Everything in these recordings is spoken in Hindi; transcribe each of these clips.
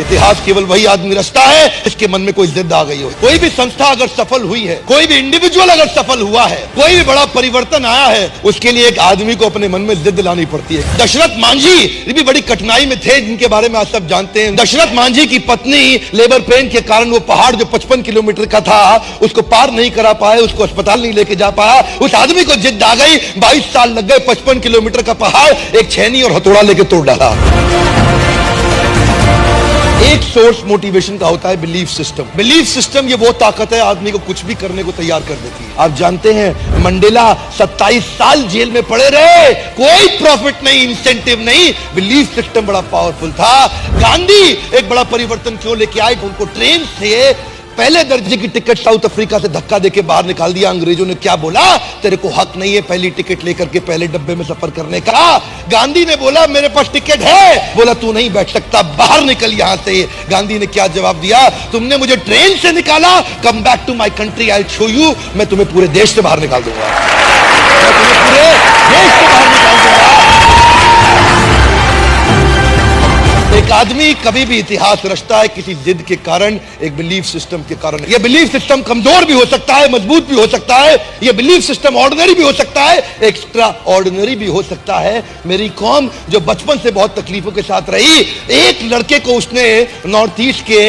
इतिहास केवल वही आदमी रचता है जिसके मन में कोई जिद आ गई हो। कोई भी संस्था अगर सफल हुई है, कोई भी इंडिविजुअल अगर सफल हुआ है, कोई भी बड़ा परिवर्तन आया है, उसके लिए एक आदमी को अपने मन में जिद लानी पड़ती है। दशरथ मांझी भी बड़ी कठिनाई में थे, जिनके बारे में आप सब जानते हैं। दशरथ मांझी की पत्नी लेबर पेन के कारण वो पहाड़ जो 55 किलोमीटर का था उसको पार नहीं करा पाए, उसको अस्पताल नहीं लेके जा पाया। उस आदमी को जिद आ गई, 22 साल लग गए, 55 किलोमीटर का पहाड़ एक छेनी और हथौड़ा लेके तोड़ डाला। एक सोर्स मोटिवेशन का होता है बिलीफ सिस्टम। बिलीफ सिस्टम ये वो ताकत है आदमी को कुछ भी करने को तैयार कर देती है। आप जानते हैं मंडेला 27 साल जेल में पड़े रहे, कोई प्रॉफिट नहीं, इंसेंटिव नहीं, बिलीफ सिस्टम बड़ा पावरफुल था। गांधी एक बड़ा परिवर्तन क्यों लेके आए? उनको ट्रेन से पहले दर्जे की टिकट साउथ अफ्रीका से धक्का देके बाहर निकाल दिया। अंग्रेजों ने क्या बोला? तेरे को हक नहीं है पहली टिकट लेकर के पहले डब्बे में सफर करने का। गांधी ने बोला मेरे पास टिकट है, बोला तू नहीं बैठ सकता, बाहर निकल यहां से। गांधी ने क्या जवाब दिया? तुमने मुझे ट्रेन से निकाला, come back to my country, I show you, मैं तुम्हें पूरे देश से बाहर निकाल दूंगा, मैं तुम्हें पूरे देश से बाहर निकाल दूंगा। एक आदमी कभी भी इतिहास रचता है किसी जिद के कारण, एक बिलीफ सिस्टम के कारण। यह बिलीफ सिस्टम कमजोर भी हो सकता है, मजबूत भी हो सकता है। यह बिलीफ सिस्टम ऑर्डिनरी भी हो सकता है, एक्स्ट्रा ऑर्डिनरी भी हो सकता है। मेरी कौम जो बचपन से बहुत तकलीफों के साथ रही, एक लड़के को उसने नॉर्थ ईस्ट के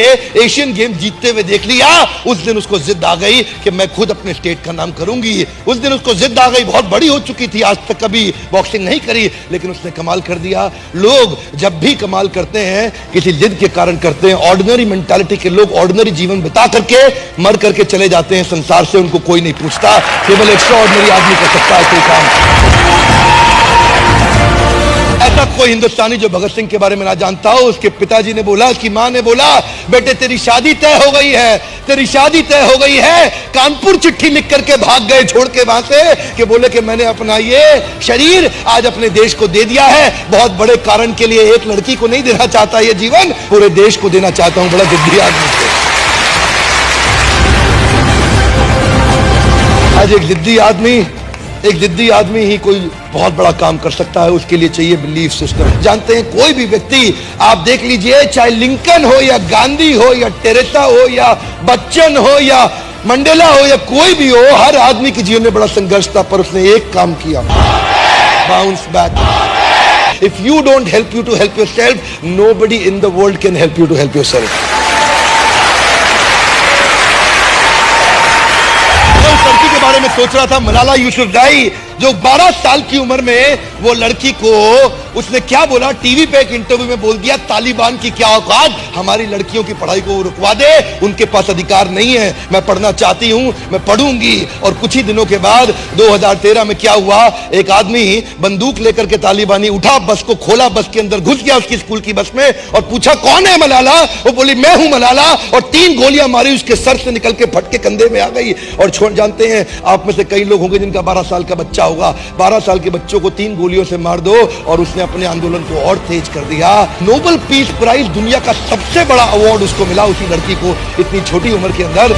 एशियन गेम जीतते हुए देख लिया, उस दिन उसको जिद आ गई कि मैं खुद अपने स्टेट का नाम करूंगी। उस दिन उसको जिद आ गई, बहुत बड़ी हो चुकी थी, आज तक कभी बॉक्सिंग नहीं करी, लेकिन उसने कमाल कर दिया। लोग जब भी कमाल करते हैं किसी जिद के कारण करते हैं। ऑर्डिनरी मेंटालिटी के लोग ऑर्डिनरी जीवन बिता करके मर करके चले जाते हैं संसार से, उनको कोई नहीं पूछता। केवल एक्स्ट्राऑर्डिनरी आदमी कर सकता है कोई काम। ऐसा कोई हिंदुस्तानी जो भगत सिंह के बारे में ना जानता हो। उसके पिताजी ने बोला, उसकी मां ने बोला, बेटे तेरी शादी तय हो गई है, तेरी शादी तय हो गई है। कानपुर चिट्ठी लिख करके भाग गए छोड़ के वहां से, कि बोले कि मैंने अपना ये शरीर आज अपने देश को दे दिया है, बहुत बड़े कारण के लिए। एक लड़की को नहीं देना चाहता ये जीवन, पूरे देश को देना चाहता हूं। बड़ा जिद्दी आदमी थे। आज एक जिद्दी आदमी ही कोई बहुत बड़ा काम कर सकता है। उसके लिए चाहिए बिलीफ सिस्टम। जानते हैं कोई भी व्यक्ति आप देख लीजिए, चाहे लिंकन हो या गांधी हो या टेरेसा हो या बच्चन हो या मंडेला हो या कोई भी हो, हर आदमी के जीवन में बड़ा संघर्ष था, पर उसने एक काम किया, bounce back. If you don't help you to help yourself, nobody in the world can help you to help yourself. लड़की के बारे में सोच रहा था, मलाला यूसुफजाई, जो 12 साल की उम्र में वो लड़की को उसने क्या बोला, टीवी पे एक इंटरव्यू में बोल दिया, तालिबान की क्या औकात, हमारी लड़कियों की पढ़ाई को रुकवा दे, उनके पास अधिकार नहीं है, मैं पढ़ना चाहती हूं, मैं पढ़ूंगी। और कुछ ही दिनों के बाद 2013 में क्या हुआ, एक आदमी बंदूक लेकर के तालिबानी उठा, बस को खोला, बस के अंदर घुस गया उसकी स्कूल की बस में और पूछा कौन है मलाला? वो बोली मैं हूं मलाला, और 3 गोलियां मारी, उसके सर से निकल के फटके कंधे में आ गई। और जानते हैं आप में से कई लोग होंगे जिनका 12 साल का बच्चा होगा। 12 साल के बच्चों को 3 गोलियों से मार दो, और उसने अपने आंदोलन को और तेज कर दिया। नोबेल पीस प्राइज, दुनिया का सबसे बड़ा अवार्ड उसको मिला, उसी लड़की को, इतनी छोटी उम्र के अंदर।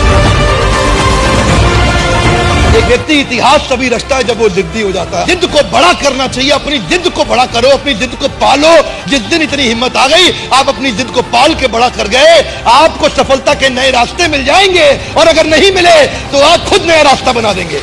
एक व्यक्ति इतिहास तभी रचता है जब वो जिद्दी हो जाता है। जिद को बड़ा करना चाहिए, अपनी जिद को बड़ा करो, अपनी जिद को पालो। जिस दिन इतनी हिम्मत आ गई, आप अपनी जिद को पाल के बड़ा कर गए, आपको सफलता के नए रास्ते मिल जाएंगे, और अगर नहीं मिले तो आप खुद नया रास्ता बना देंगे।